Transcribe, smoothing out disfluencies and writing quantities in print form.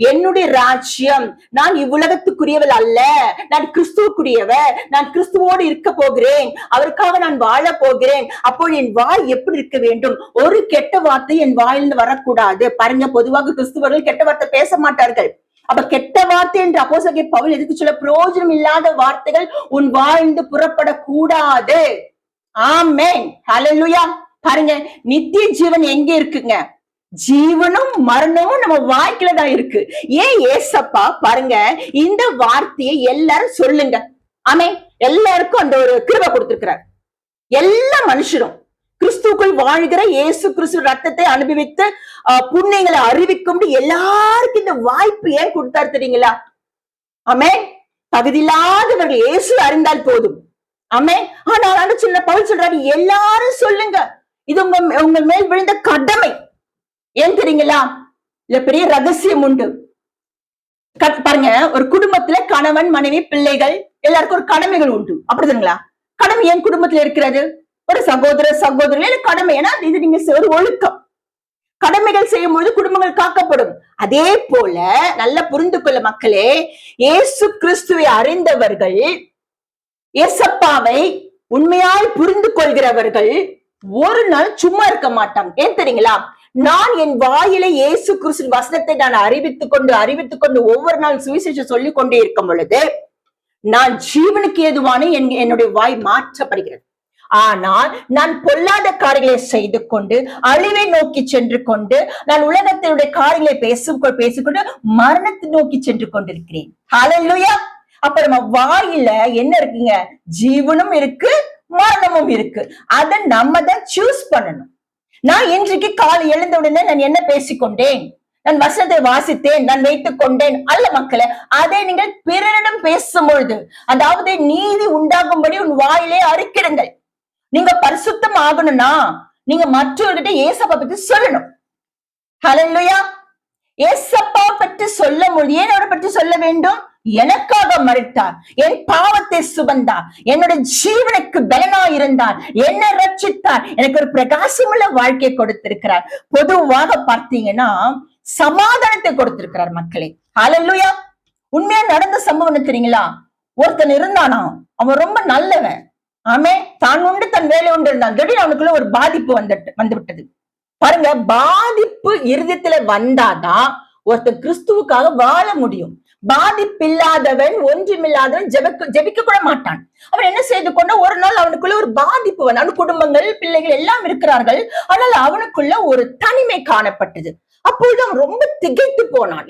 என்னுடைய ராஜ்யம், நான் இவ்வுலகத்துக்குரியவள் அல்ல, நான் கிறிஸ்துவுக்குரியவர், நான் கிறிஸ்துவோடு இருக்க போகிறேன், அவருக்காக நான் வாழ போகிறேன். அப்போ என் வாய் எப்படி இருக்க வேண்டும்? ஒரு கெட்ட வார்த்தை என் வாயிலிருந்து வரக்கூடாது. பாருங்க, பொதுவாக கிறிஸ்துவர்கள் கெட்ட வார்த்தை பேச மாட்டார்கள். அப்ப கெட்ட வார்த்தை என்று அப்போஸ்தலர் பவுல் எதுக்கு சொல்ல, பிரயோஜனம் இல்லாத வார்த்தைகள் உன் வாயிலிருந்து புறப்படக்கூடாது. ஆமென், ஹல்லேலூயா. பாருங்க, நித்திய ஜீவன் எங்க இருக்குங்க? ஜீவனும் மரணமும் நம்ம வாய்க்குல தான் இருக்கு. ஏன் ஏசப்பா பாருங்க இந்த வார்த்தையை எல்லாரும் சொல்லுங்க. ஆமென். எல்லாருக்கும் அந்த ஒரு கிருபை கொடுத்திருக்கிறார். எல்லா மனுஷரும் கிறிஸ்துக்குள் வாழ்கிற இயேசு கிறிஸ்து ரத்தத்தை அனுபவித்து புண்ணியங்களை அறிவிக்கும் எல்லாருக்கும் இந்த வாய்ப்பு ஏன் கொடுத்தாரு தெரியுங்களா? ஆமென். தகுதியில்லாதவர்கள் இயேசு அறிந்தால் போதும். ஆமென். ஆனால் சின்ன பவுல் சொல்றாரு, எல்லாரும் சொல்லுங்க, இது உங்க மேல் விழுந்த கடமை. ஏன் தெரியுங்களா? இல்ல பெரிய ரகசியம் உண்டு. பாருங்க, ஒரு குடும்பத்துல கணவன் மனைவி பிள்ளைகள் எல்லாருக்கும் ஒரு கடமைகள் உண்டு. அப்படிதுங்களா? கடமை என் குடும்பத்துல இருக்கிறது, ஒரு சகோதர சகோதரி கடமை. ஏன்னா இது நீங்க ஒரு ஒழுக்கம். கடமைகள் செய்யும் பொழுது குடும்பங்கள் காக்கப்படும். அதே போல நல்லா புரிந்து கொள்ள மக்களே, இயேசு கிறிஸ்துவை அறிந்தவர்கள், ஏசப்பாவை உண்மையாய் புரிந்து கொள்கிறவர்கள் ஒரு நாள் சும்மா இருக்க மாட்டாங்க. ஏன் தெரியுங்களா? நான் என் வாயிலை இயேசு கிறிஸ்துவின் வசனத்தை நான் அறிவித்துக் கொண்டு ஒவ்வொரு நாள் சுவிசேஷம் சொல்லிக் கொண்டே இருக்கும் பொழுது நான் ஜீவனுக்கு ஏதுவான என்னுடைய வாய் மாற்றப்படுகிறது. ஆனால் நான் பொல்லாத காரியங்களை செய்து கொண்டு அழிவை நோக்கி சென்று கொண்டு நான் உலகத்தினுடைய காரியங்களை பேசிக்கொண்டு மரணத்தை நோக்கி சென்று கொண்டிருக்கிறேன். ஹல்லேலூயா. அப்ப நம்ம வாயில என்ன இருக்குங்க? ஜீவனும் இருக்கு, மரணமும் இருக்கு. அதை நம்ம தான் சூஸ் பண்ணணும். நான் இன்றைக்கு காலை எழுந்த உடனே நான் என்ன பேசிக்கொண்டேன், நான் வசனத்தை வாசித்தேன், நான் வைத்துக் கொண்டேன் அல்ல மக்களே. அதை நீங்கள் பிறரிடம் பேசும் பொழுது, அதாவது நீதி உண்டாகும்படி உன் வாயிலே அறிக்கிடுங்கள். நீங்க பரிசுத்தம் ஆகணும்னா நீங்க மற்றவர்கிட்ட ஏசப்பா பற்றி சொல்லணும். ஹல்லேலூயா. ஏசப்பா பற்றி சொல்ல முடியும். ஏன் அவரை பற்றி சொல்ல வேண்டும்? எனக்காக மரித்தார், என் பாவத்தை சுமந்தார், என்னுடைய ஜீவனுக்கு பலனா இருந்தார், என்னை ரட்சித்தார், எனக்கு ஒரு பிரகாசமுள்ள வாழ்க்கையை கொடுத்திருக்கிறார். பொதுவாக பார்த்தீங்கன்னா சமாதானத்தை கொடுத்திருக்கிறார் மக்களே. ஹல்லேலூயா. உண்மையா நடந்த சம்பவம் தெரியுங்களா? ஒருத்தன் இருந்தானா, அவன் ரொம்ப நல்லவன். ஆமே, தான் உண்டு தன் வேலை உண்டு இருந்தான். திடீர்னு அவனுக்குள்ள ஒரு பாதிப்பு வந்து விட்டது. பாருங்க, பாதிப்பு இருதயத்துல வந்தாதான் ஒருத்தன் கிறிஸ்துவுக்காக வாழ முடியும். பாதிப்பில்லாதவன், ஒன்றுமில்லாதவன் ஜெபிக்க கூட மாட்டான். அவன் என்ன செய்து கொண்ட, ஒரு நாள் அவனுக்குள்ள ஒரு பாதிப்பு வந்து, அவன் குடும்பங்கள் பிள்ளைகள் எல்லாம் இருக்கிறார்கள், ஆனால் அவனுக்குள்ள ஒரு தனிமை காணப்பட்டது. அப்பொழுது அவன் ரொம்ப திகைத்து போனான்.